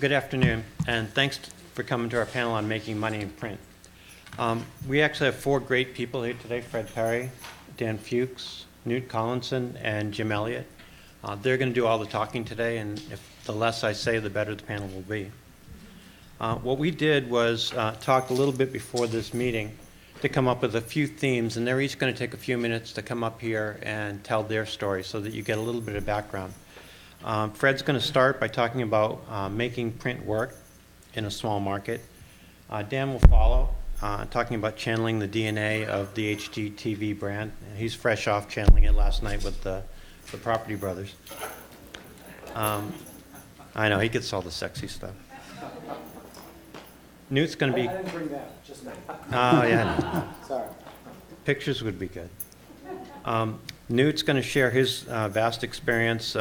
Good afternoon, and thanks for coming to our panel on making money in print. We actually have four great people here today: Fred Parry, Dan Fuchs, Newt Collinson, and Jim Elliott. They're going to do all the talking today, and if the less I say, the better the panel will be. What we did was talk a little bit before this meeting to come up with a few themes, and they're each going to take a few minutes to come up here and tell their story so that you get a little bit of background. Fred's going to start by talking about making print work in a small market. Dan will follow, talking about channeling the DNA of the HGTV brand. He's fresh off channeling it last night with the Property Brothers. I know, he gets all the sexy stuff. Newt's going to be... I didn't bring that, just me. Oh, yeah. Sorry. Pictures would be good. Newt's going to share his vast experience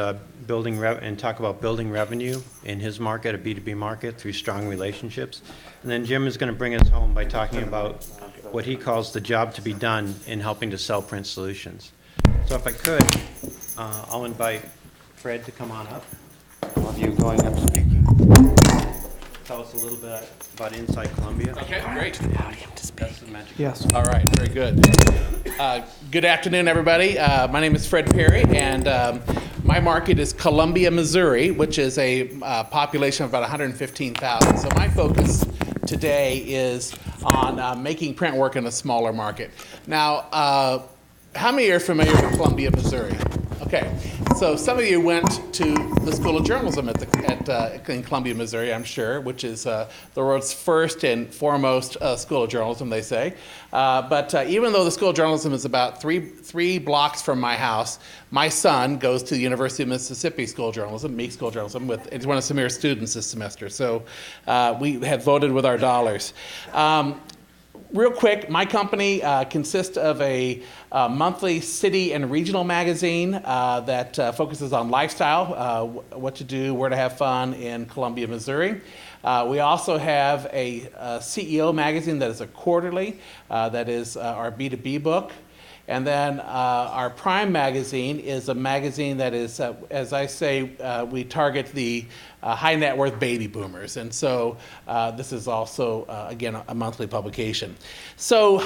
building and talk about building revenue in his market, a B2B market, through strong relationships. And then Jim is going to bring us home by talking about what he calls the job to be done in helping to sell print solutions. So if I could, I'll invite Fred to come on up. All of you going up speaking. Tell us a little bit about Inside Columbia. Okay, great. Yes. All right, very good. Good afternoon, everybody. My name is Fred Parry, and my market is Columbia, Missouri, which is a population of about 115,000. So my focus today is on making print work in a smaller market. Now, how many are familiar with Columbia, Missouri? Okay, so some of you went to the School of Journalism in Columbia, Missouri, I'm sure, which is the world's first and foremost School of Journalism, they say. But even though the School of Journalism is about three blocks from my house, my son goes to the University of Mississippi School of Journalism, Meek School of Journalism, he's one of Samir's students this semester. So we have voted with our dollars. Real quick, my company consists of a monthly city and regional magazine that focuses on lifestyle, what to do, where to have fun in Columbia, Missouri. We also have a CEO magazine that is a quarterly, that is our B2B book. And then our Prime magazine is a magazine that is, as I say, we target the high net worth baby boomers. And so this is also, again, a monthly publication. So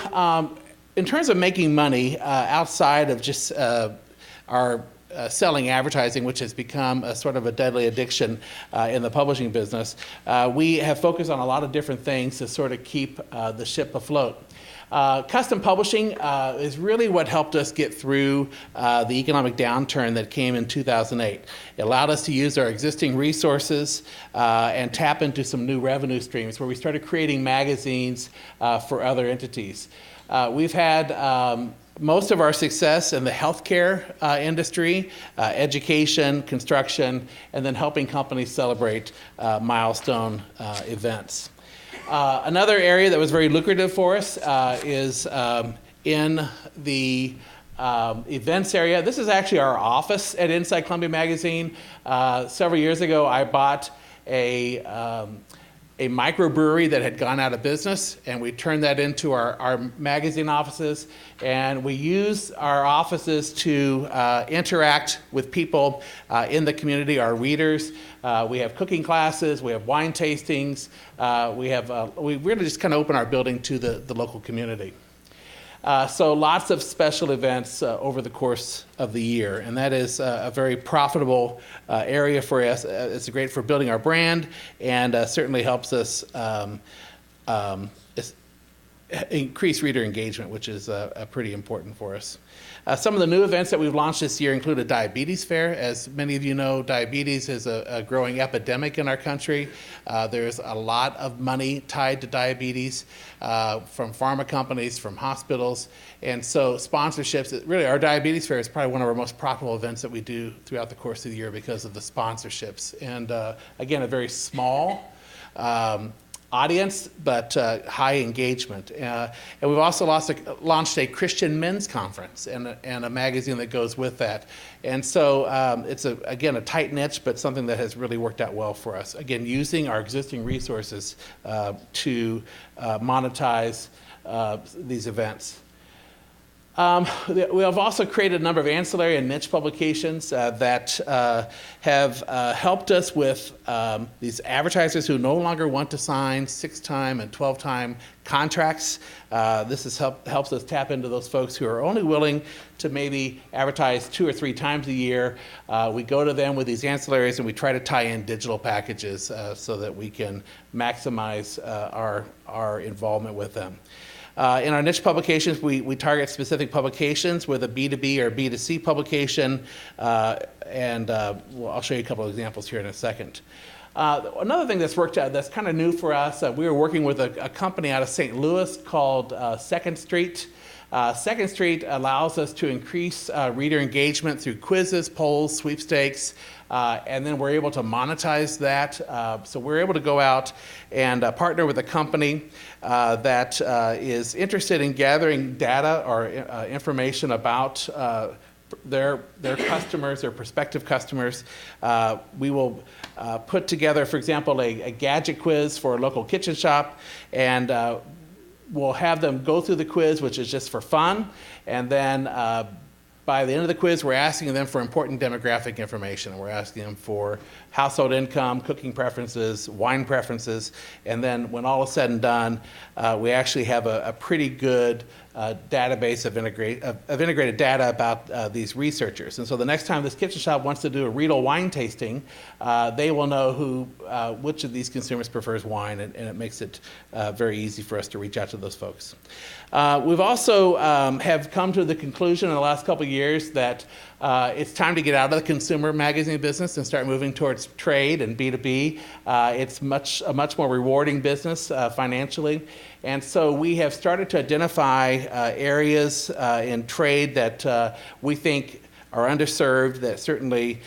in terms of making money outside of just our selling advertising, which has become a sort of a deadly addiction in the publishing business, we have focused on a lot of different things to sort of keep the ship afloat. Custom publishing is really what helped us get through the economic downturn that came in 2008. It allowed us to use our existing resources and tap into some new revenue streams where we started creating magazines for other entities. We've had most of our success in the healthcare industry, education, construction, and then helping companies celebrate milestone events. Another area that was very lucrative for us is in the events area. This is actually our office at Inside Columbia Magazine. Several years ago, I bought a microbrewery that had gone out of business, and we turned that into our magazine offices. And we use our offices to interact with people in the community, our readers. We have cooking classes, we have wine tastings, we really just kind of open our building to the local community. So lots of special events over the course of the year, and that is a very profitable area for us. It's great for building our brand, and certainly helps us increase reader engagement, which is pretty important for us. Some of the new events that we've launched this year include a diabetes fair. As many of you know, diabetes is a growing epidemic in our country. There's a lot of money tied to diabetes from pharma companies, from hospitals, and so sponsorships. Really, our diabetes fair is probably one of our most profitable events that we do throughout the course of the year because of the sponsorships. And again, a very small audience, but high engagement. And we've also launched a Christian men's conference and a magazine that goes with that. And so it's, again, a tight niche, but something that has really worked out well for us. Again, using our existing resources to monetize these events. We have also created a number of ancillary and niche publications that have helped us with these advertisers who no longer want to sign 6-time and 12-time contracts. This helps us tap into those folks who are only willing to maybe advertise 2 or 3 times a year. We go to them with these ancillaries and we try to tie in digital packages so that we can maximize our involvement with them. In our niche publications, we target specific publications with a B2B or B2C publication, and I'll show you a couple of examples here in a second. Another thing that's worked out that's kind of new for us, we were working with a company out of St. Louis called Second Street. Second Street allows us to increase reader engagement through quizzes, polls, sweepstakes, and then we're able to monetize that. So we're able to go out and partner with a company that is interested in gathering data or information about their customers, their prospective customers. We will put together, for example, a gadget quiz for a local kitchen shop, and we'll have them go through the quiz, which is just for fun, and then by the end of the quiz, we're asking them for important demographic information. We're asking them for household income, cooking preferences, wine preferences, and then when all is said and done, we actually have a pretty good database of integrated data about these researchers. And so the next time this kitchen shop wants to do a Riedel wine tasting, they will know which of these consumers prefers wine, and it makes it very easy for us to reach out to those folks. We've also have come to the conclusion in the last couple of years that it's time to get out of the consumer magazine business and start moving towards trade and B2B. It's a much more rewarding business financially. And so we have started to identify areas in trade that we think are underserved, that certainly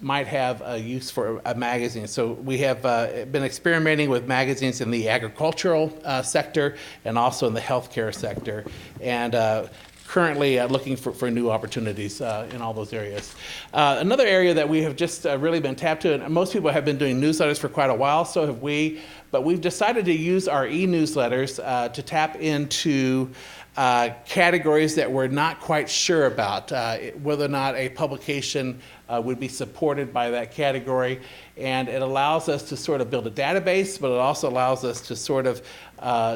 might have a use for a magazine. So we have been experimenting with magazines in the agricultural sector and also in the healthcare sector, and currently looking for new opportunities in all those areas. Another area that we have just really been tapped to, and most people have been doing newsletters for quite a while, so have we, but we've decided to use our e-newsletters to tap into categories that we're not quite sure about, whether or not a publication would be supported by that category. And it allows us to sort of build a database, but it also allows us to sort of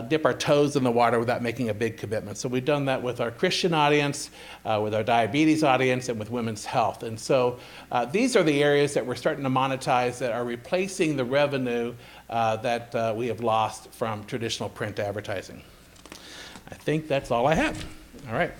dip our toes in the water without making a big commitment. So we've done that with our Christian audience, with our diabetes audience, and with women's health. And so these are the areas that we're starting to monetize that are replacing the revenue that we have lost from traditional print advertising. I think that's all I have. All right.